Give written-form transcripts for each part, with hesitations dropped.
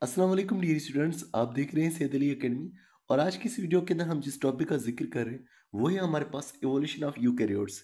अस्सलाम वालेकुम dear students, आप देख रहे हैं सैयद अली एकेडमी। और आज की इस वीडियो के अंदर हम जिस टॉपिक का जिक्र कर रहे हैं वो है हमारे पास इवोल्यूशन ऑफ यूकैरियोट्स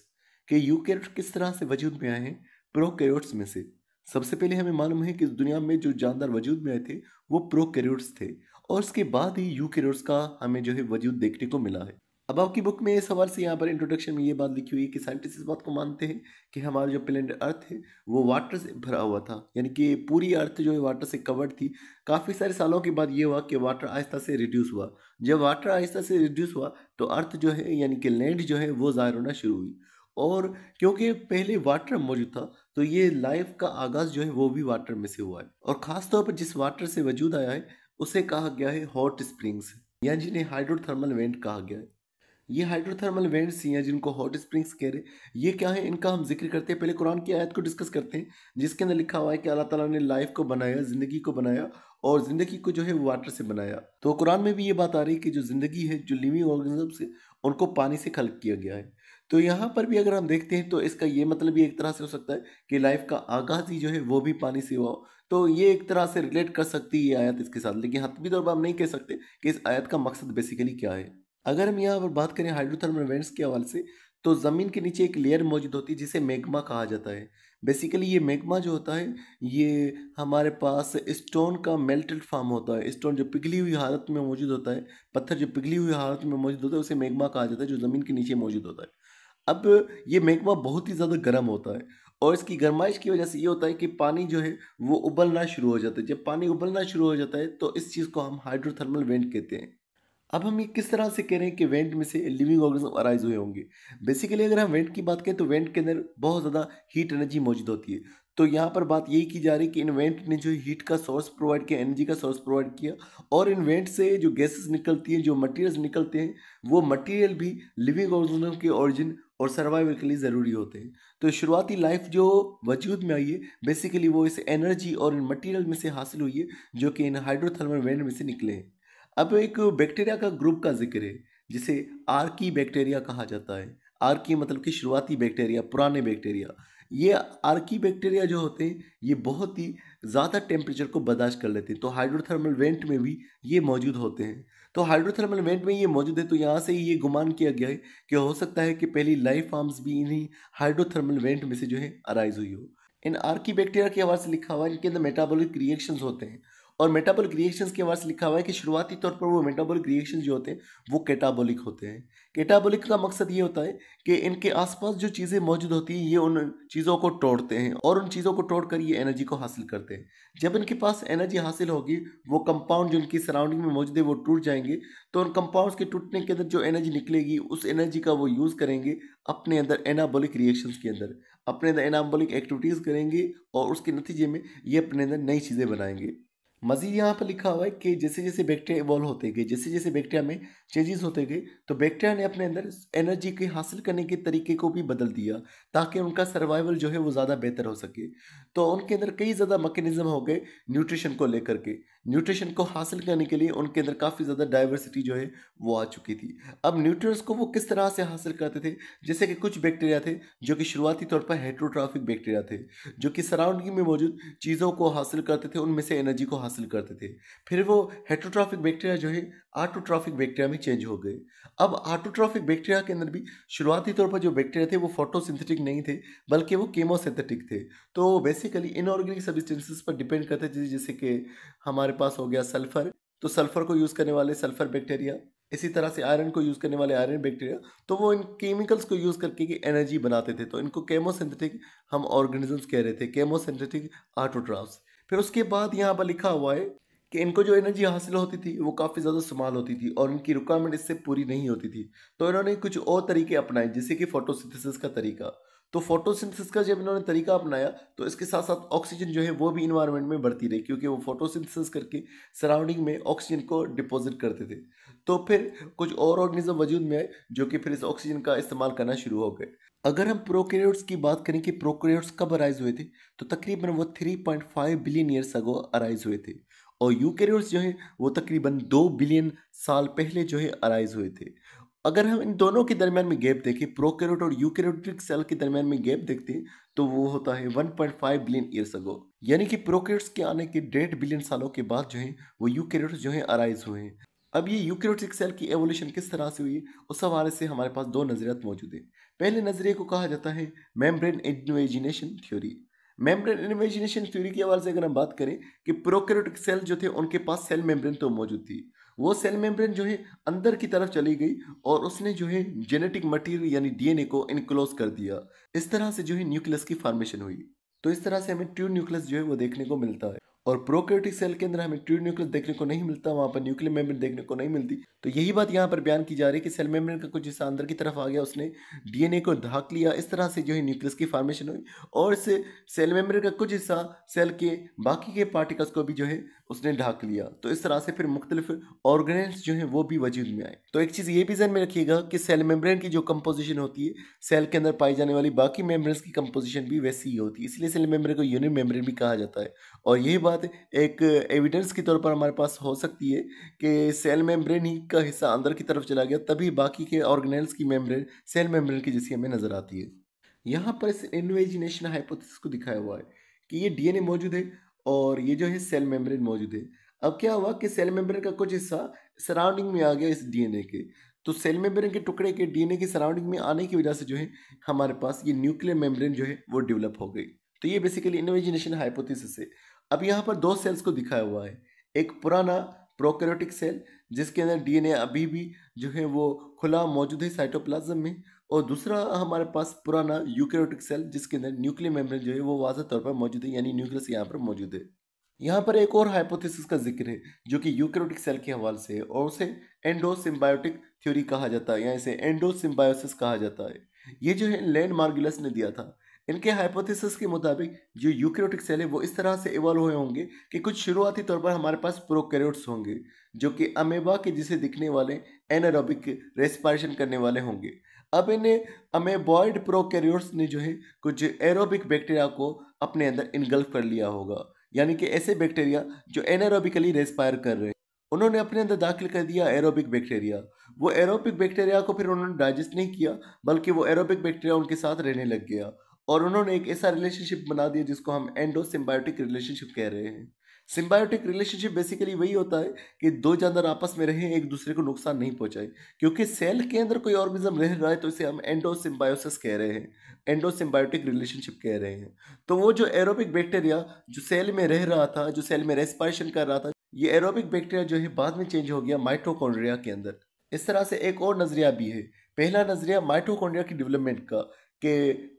कि यूकैरियोट किस तरह से वजूद में आए हैं प्रोकैरियोट्स में से। सबसे पहले हमें मालूम है कि इस दुनिया में जो जानदार वजूद में आए थे वो प्रोकैरियोट्स थे, और उसके बाद ही यूकैरियोट्स का हमें जो है वजूद देखने को मिला है। अब आपकी बुक में इस सवाल से यहाँ पर इंट्रोडक्शन में ये बात लिखी हुई है कि साइंटिस्ट इस बात को मानते हैं कि हमारा जो प्लेनेट अर्थ है वो वाटर से भरा हुआ था, यानी कि पूरी अर्थ जो है वाटर से कवर्ड थी। काफ़ी सारे सालों के बाद ये हुआ कि वाटर आहिस्ता से रिड्यूस हुआ। जब वाटर आहिस्ता से रिड्यूस हुआ तो अर्थ जो है यानी कि लैंड जो है वो ज़ाहिर होना शुरू हुई। और क्योंकि पहले वाटर मौजूद था तो ये लाइफ का आगाज़ जो है वो भी वाटर में से हुआ है। और ख़ास तौर पर जिस वाटर से वजूद आया है उसे कहा गया है हॉट स्प्रिंग्स, या जिन्हें हाइड्रोथर्मल वेंट कहा गया है। ये हाइड्रोथर्मल वेंट्स हैं जिनको हॉट स्प्रिंग्स कह रहे हैं, ये क्या है इनका हम जिक्र करते हैं। पहले कुरान की आयत को डिस्कस करते हैं जिसके अंदर लिखा हुआ है कि अल्लाह ताला ने लाइफ को बनाया, ज़िंदगी को बनाया, और ज़िंदगी को जो है वो वाटर से बनाया। तो कुरान में भी ये बात आ रही है कि जो ज़िंदगी है, जो लिविंग ऑर्गेनिजम्स है, उनको पानी से खल्क किया गया है। तो यहाँ पर भी अगर हम देखते हैं तो इसका ये मतलब भी एक तरह से हो सकता है कि लाइफ का आगाज़ ही जो है वो भी पानी से हुआ हो। तो ये एक तरह से रिलेट कर सकती है ये आयत इसके साथ, लेकिन हतमी तौर पर हम नहीं कह सकते कि इस आयत का मकसद बेसिकली क्या है। अगर हम यहाँ पर बात करें हाइड्रोथर्मल वेंट्स के हवाले से, तो ज़मीन के नीचे एक लेयर मौजूद होती है जिसे मैग्मा कहा जाता है। बेसिकली ये मैग्मा जो होता है ये हमारे पास स्टोन का मेल्टेड फॉर्म होता है। स्टोन जो पिघली हुई हालत में मौजूद होता है, पत्थर जो पिघली हुई हालत में मौजूद होता है उसे मैग्मा कहा जाता है, जो ज़मीन के नीचे मौजूद होता है। अब ये मैग्मा बहुत ही ज़्यादा गर्म होता है, और इसकी गर्माइश की वजह से ये होता है कि पानी जो है वो उबलना शुरू हो जाता है। जब पानी उबलना शुरू हो जाता है तो इस चीज़ को हम हाइड्रोथर्मल वेंट कहते हैं। अब हम ये किस तरह से कह रहे हैं कि वेंट में से लिविंग ऑर्गेनिज्म अराइज हुए होंगे। बेसिकली अगर हम वेंट की बात करें तो वेंट के अंदर बहुत ज़्यादा हीट एनर्जी मौजूद होती है। तो यहाँ पर बात यही की जा रही है कि इन वेंट ने जो हीट का सोर्स प्रोवाइड किया, एनर्जी का सोर्स प्रोवाइड किया, और इन वेंट से जो गैसेस निकलती हैं, जो मटेरियल्स निकलते हैं, वो मटेरियल भी लिविंग ऑर्गेनिज्म के ओरिजिन और सर्वाइवल के लिए ज़रूरी होते हैं। तो शुरुआती लाइफ जो वजूद में आई है बेसिकली वो इस एनर्जी और इन मटेरियल में से हासिल हुई है जो कि इन हाइड्रोथर्मल वेंट में से निकले हैं। अब एक बैक्टीरिया का ग्रुप का जिक्र है जिसे आर्की बैक्टीरिया कहा जाता है। आर्की मतलब कि शुरुआती बैक्टीरिया, पुराने बैक्टीरिया। ये आर्की बैक्टीरिया जो होते हैं ये बहुत ही ज़्यादा टेम्परेचर को बर्दाश्त कर लेते हैं, तो हाइड्रोथर्मल वेंट में भी ये मौजूद होते हैं। तो हाइड्रोथर्मल वेंट में ये मौजूद है, तो यहाँ से ही ये गुमान किया गया है कि हो सकता है कि पहली लाइफ फॉर्म्स भी इन्हीं हाइड्रोथर्मल वेंट में से जो है अराइज हुई हो। इन आर्की बैक्टीरिया के हवाले से लिखा हुआ है इनके अंदर मेटाबॉलिक रिएक्शंस होते हैं, और मेटाबॉलिक रिएक्शंस के हवाले से लिखा हुआ है कि शुरुआती तौर पर वो मेटाबॉलिक रिएक्शंस जो होते हैं वो कैटाबॉलिक होते हैं। कैटाबॉलिक का मकसद ये होता है कि इनके आसपास जो चीज़ें मौजूद होती हैं ये उन चीज़ों को तोड़ते हैं, और उन चीज़ों को तोड़ कर ये एनर्जी को हासिल करते हैं। जब इनके पास एनर्जी हासिल होगी, वो कंपाउंड जो इनकी सराउंडिंग में मौजूद है वो टूट जाएंगे, तो उन कंपाउंड्स के टूटने के अंदर जो एनर्जी निकलेगी उस एनर्जी का वो यूज़ करेंगे अपने अंदर एनाबॉलिक रिएक्शंस के अंदर, अपने अंदर एनाबॉलिक एक्टिविटीज़ करेंगे, और उसके नतीजे में ये अपने अंदर नई चीज़ें बनाएंगे। मज़ीद यहाँ पर लिखा हुआ है कि जैसे जैसे बैक्टीरिया इवॉल्व होते गए, जैसे जैसे बैक्टीरिया में चेंजेस होते गए, तो बैक्टीरिया ने अपने अंदर एनर्जी के हासिल करने के तरीके को भी बदल दिया ताकि उनका सर्वाइवल जो है वो ज़्यादा बेहतर हो सके। तो उनके अंदर कई ज़्यादा मैकेनिज्म हो गए न्यूट्रिशन को लेकर के। न्यूट्रिशन को हासिल करने के लिए उनके अंदर काफ़ी ज़्यादा डाइवर्सिटी जो है वो आ चुकी थी। अब न्यूट्रिएंट्स को वो किस तरह से हासिल करते थे, जैसे कि कुछ बैक्टीरिया थे जो कि शुरुआती तौर पर हेट्रोट्रॉफिक बैक्टीरिया थे, जो कि सराउंडिंग में मौजूद चीज़ों को हासिल करते थे, उनमें से एनर्जी को हासिल करते थे। फिर वो हेट्रोट्रॉफिक बैक्टीरिया जो है ऑटोट्रॉफिक बैक्टीरिया में चेंज हो गए। अब ऑटोट्रॉफिक बैक्टीरिया के अंदर भी शुरुआती तौर पर जो बैक्टीरिया थे वो फोटोसिंथेटिक नहीं थे, बल्कि वो केमोसिंथेटिक थे। तो बेसिकली इनऑर्गेनिक सब्सटेंसेस पर डिपेंड करते थे, जैसे कि हमारे पास हो गया सल्फर, तो सल्फर को यूज़ करने वाले सल्फर बैक्टीरिया, इसी तरह से आयरन को यूज़ करने वाले आयरन बैक्टीरिया, तो वो इन केमिकल्स को यूज़ करके एनर्जी बनाते थे, तो इनको केमोसिंथेटिक हम ऑर्गेनिजम्स कह रहे थे, केमोसिंथेटिक ऑटोट्रॉफ्स। फिर उसके बाद यहाँ पर लिखा हुआ है कि इनको जो एनर्जी हासिल होती थी वो काफ़ी ज़्यादा स्मॉल होती थी और इनकी रिक्वायरमेंट इससे पूरी नहीं होती थी। तो इन्होंने कुछ और तरीके अपनाए, जैसे कि फोटोसिंथेसिस का तरीका। तो फोटोसिंथेसिस का जब इन्होंने तरीका अपनाया तो इसके साथ साथ ऑक्सीजन जो है वो भी इन्वायरमेंट में बढ़ती रही, क्योंकि वो फोटोसिंथेसिस करके सराउंडिंग में ऑक्सीजन को डिपॉजिट करते थे। तो फिर कुछ और ऑर्गेनिज्म वजूद में आए जो कि फिर इस ऑक्सीजन का इस्तेमाल करना शुरू हो गए। अगर हम प्रोकैरियोट्स की बात करें कि प्रोकैरियोट्स कब अराइज हुए थे, तो तकरीबन वो 3.5 बिलियन ईयर्स अगो अराइज हुए थे, और यूकैरियोट्स जो है वो तकरीबन 2 बिलियन साल पहले जो है अराइज हुए थे। अगर हम इन दोनों के दरमियान में गैप देखें, प्रोकैरियोट और यूकैरियोटिक सेल के दरमियान में गैप देखते हैं, तो वो होता है 1.5 बिलियन ईयर्स अगो। यानी कि प्रोकैरियोट्स के आने के 1.5 बिलियन सालों के बाद जो है वो यूकैरियोट्स जो है अराइज हुए हैं। अब ये यूकैरियोटिक सेल की एवोल्यूशन किस तरह से हुई, उस हवाले से हमारे पास दो नजरियात मौजूद हैं। पहले नजरिए को कहा जाता है membrane invagination theory. Membrane invagination theory के हवाले से अगर हम बात करें कि प्रोकैरियोटिक सेल जो थे उनके पास सेल मेम्ब्रेन तो मौजूद थी, वो सेल मेम्ब्रेन जो है अंदर की तरफ चली गई और उसने जो है जेनेटिक मटेरियल यानी डीएनए को इनक्लोज कर दिया। इस तरह से जो है न्यूक्लियस की फॉर्मेशन हुई। तो इस तरह से हमें ट्रू न्यूक्लियस जो है वो देखने को मिलता है। और प्रोकैरियोटिक सेल के अंदर हमें ट्रू न्यूक्लियस देखने को नहीं मिलता, वहां पर न्यूक्लियर मेम्ब्रेन देखने को नहीं मिलती। तो यही बात यहाँ पर बयान की जा रही है कि सेल मेम्ब्रेन का कुछ हिस्सा अंदर की तरफ आ गया, उसने डीएनए को ढाक लिया, इस तरह से जो है न्यूक्लियस की फॉर्मेशन हुई। और इस सेल मेम्ब्रेन का कुछ हिस्सा सेल के बाकी के पार्टिकल्स को भी जो है उसने ढाक लिया। तो इस तरह से फिर मुख्तलिफ ऑर्गेनेल्स जो हैं वो भी वजूद में आए। तो एक चीज़ ये भी ध्यान में रखिएगा कि सेल मेम्ब्रेन की जो कंपोजिशन होती है, सेल के अंदर पाई जाने वाली बाकी मेम्ब्रेन्स की कंपोजिशन भी वैसी ही होती है, इसलिए सेल मेम्ब्रेन को यूनिट मेम्ब्रेन भी कहा जाता है। और यही बात एक एविडेंस के तौर पर हमारे पास हो सकती है कि सेल मेम्ब्रेन ही का हिस्सा अंदर की तरफ चला गया, तभी बाकी के ऑर्गेनेल्स की मेम्ब्रेन सेल मेम्ब्रेन की जैसी हमें नजर आती है। यहाँ पर इस इन्वेजिनेशन हाइपोथेसिस को दिखाया हुआ है कि ये डीएनए मौजूद है और ये जो है सेल मेम्ब्रेन मौजूद है। अब क्या हुआ कि सेल मेम्ब्रेन का कुछ हिस्सा सराउंडिंग में आ गया इस डीएनए के, तो सेल मेम्ब्रेन के टुकड़े के डीएनए की सराउंडिंग में आने की वजह से जो है हमारे पास ये न्यूक्लियर मेम्ब्रेन जो है वो डेवलप हो गई। तो ये बेसिकली इन्वेजिनेशन हाइपोथेसिस है। अब यहाँ पर दो सेल्स को दिखाया हुआ है, एक पुराना प्रोकैरियोटिक सेल जिसके अंदर डीएनए अभी भी जो है वो खुला मौजूद है साइटोप्लाज्म में, और दूसरा हमारे पास पुराना यूकैरियोटिक सेल जिसके अंदर न्यूक्लियर मेम्ब्रेन जो है वो वाज़ेह तौर पर मौजूद है, यानी न्यूक्लियस यहाँ पर मौजूद है। यहाँ पर एक और हाइपोथेसिस का जिक्र है जो कि यूकैरियोटिक सेल के हवाले से है, और उसे एंडो सिम्बायोटिक थ्योरी कहा जाता है, या इसे एंडो सिम्बायोसिस कहा जाता है। ये जो है लैंड मार्गुलस ने दिया था। इनके हाइपोथेसिस के मुताबिक जो यूकैरियोटिक सेल है वो इस तरह से इवॉल्व हुए होंगे कि कुछ शुरुआती तौर पर हमारे पास प्रोकैरियोट्स होंगे जो कि अमेबा के जिसे दिखने वाले एनारोबिक रेस्पिरेशन करने वाले होंगे। अब इन्हें अमेबॉइड प्रोकैरियोट्स ने जो है कुछ एरोबिक बैक्टीरिया को अपने अंदर इनगल्फ कर लिया होगा, यानी कि ऐसे बैक्टीरिया जो एनारोबिकली रेस्पायर कर रहे हैं, उन्होंने अपने अंदर दाखिल कर दिया एरोबिक बैक्टीरिया। वो एरोबिक बैक्टीरिया को फिर उन्होंने डाइजेस्ट नहीं किया, बल्कि वो एरोबिक बैक्टीरिया उनके साथ रहने लग गया और उन्होंने एक ऐसा रिलेशनशिप बना दिया जिसको हम एंडो सिम्बायोटिक रिलेशनशिप कह रहे हैं। सिम्बायोटिक रिलेशनशिप बेसिकली वही होता है कि दो जानवर आपस में रहें, एक दूसरे को नुकसान नहीं पहुंचाए। क्योंकि सेल के अंदर कोई ऑर्गेनिज्म रह रहा है तो इसे हम एंडो सिम्बायोसिस कह रहे हैं, एंडो सिम्बायोटिक रिलेशनशिप कह रहे हैं। तो वो जो एरोबिक बैक्टीरिया जो सेल में रह रहा था, जो सेल में रेस्पिरेशन कर रहा था, ये एरोबिक बैक्टीरिया जो है बाद में चेंज हो गया माइटोकॉन्ड्रिया के अंदर। इस तरह से एक और नजरिया भी है। पहला नजरिया माइटोकॉन्ड्रिया की डेवलपमेंट का, कि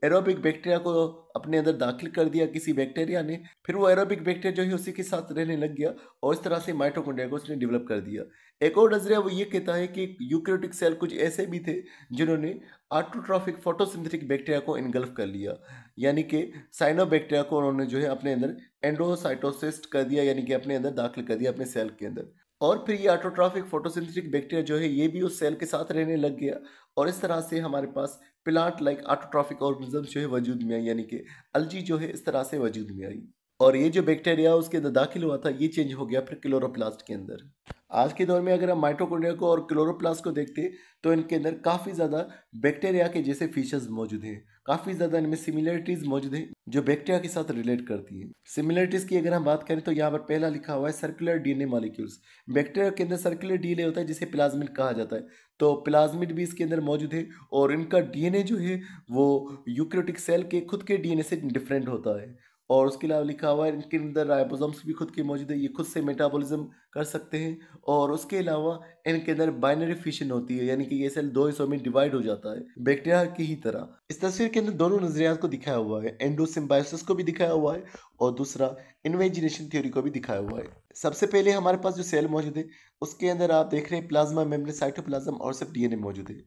एरोबिक बैक्टीरिया को अपने अंदर दाखिल कर दिया किसी बैक्टीरिया ने, फिर वो एरोबिक बैक्टीरिया जो है उसी के साथ रहने लग गया और इस तरह से माइटोकॉन्ड्रिया को उसने डेवलप कर दिया। एक और नजरिया वो ये कहता है कि यूकैरियोटिक सेल कुछ ऐसे भी थे जिन्होंने ऑटोट्रॉफिक फोटोसिंथेटिक बैक्टीरिया को इनगल्फ कर लिया, यानी कि साइनोबैक्टीरिया को उन्होंने जो है अपने अंदर एंडोसाइटोसिस कर दिया, यानी कि अपने अंदर दाखिल कर दिया अपने सेल के अंदर। और फिर ये ऑटोट्रॉफिक फोटोसिंथेटिक बैक्टीरिया जो है ये भी उस सेल के साथ रहने लग गया और इस तरह से हमारे पास प्लांट लाइक ऑटोट्रॉफिक ऑर्गेनिज्म जो है वजूद में आई, यानी कि अलजी जो है इस तरह से वजूद में आई। और ये जो बैक्टीरिया उसके अंदर दाखिल हुआ था ये चेंज हो गया फिर क्लोरोप्लास्ट के अंदर। आज के दौर में अगर हम माइटोकॉन्ड्रिया को और क्लोरोप्लास्ट को देखते हैं तो इनके अंदर काफ़ी ज़्यादा बैक्टीरिया के जैसे फीचर्स मौजूद हैं, काफ़ी ज़्यादा इनमें सिमिलरिटीज़ मौजूद हैं जो बैक्टीरिया के साथ रिलेट करती हैं। सिमिलरिटीज़ की अगर हम बात करें तो यहाँ पर पहला लिखा हुआ है सर्कुलर डीएनए मॉलिक्यूल्स। बैक्टीरिया के अंदर सर्कुलर डीएनए होता है जिसे प्लाज्मिड कहा जाता है, तो प्लाज्मिड भी इसके अंदर मौजूद है और इनका डीएनए जो है वो यूकैरियोटिक सेल के खुद के डीएनए से डिफरेंट होता है। और उसके अलावा लिखा हुआ है इनके अंदर राइबोसोम्स भी खुद के मौजूद है, ये खुद से मेटाबॉलिज्म कर सकते हैं। और उसके अलावा इनके अंदर बाइनरी फिशन होती है, यानी कि ये सेल दो हिस्सों में डिवाइड हो जाता है बैक्टीरिया की ही तरह। इस तस्वीर के अंदर दोनों नजरियात को दिखाया हुआ है, एंडो सिम्बायोसिस को भी दिखाया हुआ है और दूसरा इन्वेजिनेशन थ्योरी को भी दिखाया हुआ है। सबसे पहले हमारे पास जो सेल मौजूद है उसके अंदर आप देख रहे हैं प्लाज्मा मेम्ब्रेन, साइटोप्लाज्म और सिर्फ डीएनए मौजूद है।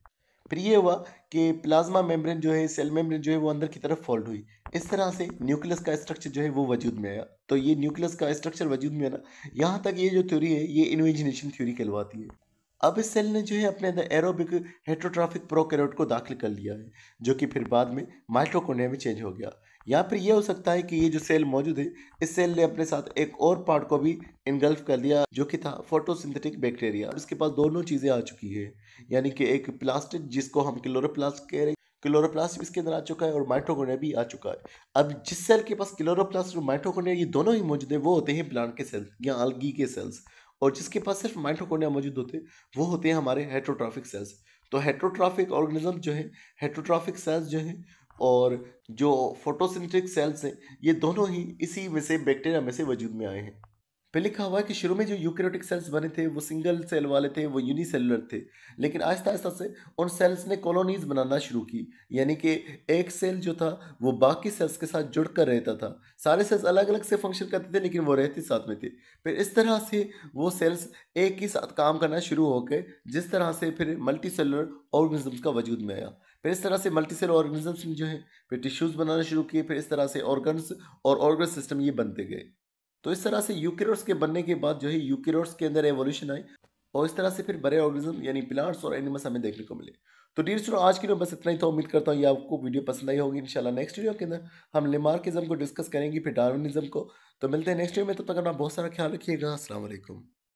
फिर ये हुआ कि प्लाज्मा मेम्ब्रेन जो है, सेल मेम्ब्रेन जो है वो अंदर की तरफ फोल्ड हुई, इस तरह से न्यूक्लियस का स्ट्रक्चर जो है वो वजूद में आया। तो ये न्यूक्लियस का स्ट्रक्चर वजूद में आना, यहाँ तक ये जो थ्योरी है ये इन्वेजिनेशन थ्योरी कहलवाती है। अब इस सेल ने जो है अपने अंदर एरोबिक हेटरोट्रॉफिक प्रोकैरियोट को दाखिल कर लिया है जो कि फिर बाद में माइटोकॉन्ड्रिया में चेंज हो गया। या फिर ये हो सकता है कि ये जो सेल मौजूद है, इस सेल ने अपने साथ एक और पार्ट को भी इनगल्फ कर लिया, जो कि था फोटोसिंथेटिक बैक्टीरिया। इसके पास दोनों चीज़ें आ चुकी है, यानी कि एक प्लास्टिड जिसको हम क्लोरोप्लास्ट कह रहे हैं, क्लोरोप्लास्ट भी इसके अंदर आ चुका है और माइटोकॉन्ड्रिया भी आ चुका है। अब जिस सेल के पास क्लोरोप्लास्ट और माइटोकॉन्ड्रिया ये दोनों ही मौजूद है, वो होते हैं प्लांट के सेल्स या algae के सेल्स। और जिसके पास सिर्फ माइटोकॉन्ड्रिया मौजूद होते हैं, वो होते हैं हमारे हेट्रोट्रॉफिक सेल्स। तो हेट्रोट्रॉफिक ऑर्गेनिज्म जो है, हेट्रोट्रॉफिक सेल्स जो हैं और जो फोटोसिंथेटिक सेल्स हैं, ये दोनों ही इसी में से बैक्टीरिया में से वजूद में आए हैं। पे लिखा हुआ है कि शुरू में जो यूकेरियोटिक सेल्स बने थे वो सिंगल सेल वाले थे, वो यूनिसेलुलर थे। लेकिन आहिस्ता आहिस्ता से उन सेल्स ने कॉलोनीज बनाना शुरू की, यानी कि एक सेल जो था वो बाकी सेल्स के साथ जुड़कर रहता था। सारे सेल्स अलग अलग से फंक्शन करते थे लेकिन वो रहते साथ में थे। फिर इस तरह से वो सेल्स एक ही साथ काम करना शुरू हो गए, जिस तरह से फिर मल्टी सेलुलर ऑर्गेनिजम्स का वजूद में आया। फिर इस तरह से मल्टी सेलुलर ऑर्गेनिजम्स जो है फिर टिश्यूज बनाना शुरू किए, फिर इस तरह से ऑर्गन्स और ऑर्गन सिस्टम ये बनते गए। तो इस तरह से यूकेरियोट्स के बनने के बाद जो है यूकेरियोट्स के अंदर एवोल्यूशन आई और इस तरह से फिर बड़े ऑर्गेनिज्म यानी प्लांट्स और एनिमल्स हमें देखने को मिले। तो डियर स्टूडेंट, आज की वीडियो बस इतना ही था। उम्मीद करता हूँ ये आपको वीडियो पसंद आई होगी। इंशाल्लाह नेक्स्ट वीडियो के अंदर हम लेमार्किज्म को डिस्कस करेंगे, फिर डार्विनिज्म को। तो मिलते हैं नेक्स्ट वीडियो में, तब तक अपना बहुत सारा ख्याल रखिएगा। अस्सलाम वालेकुम।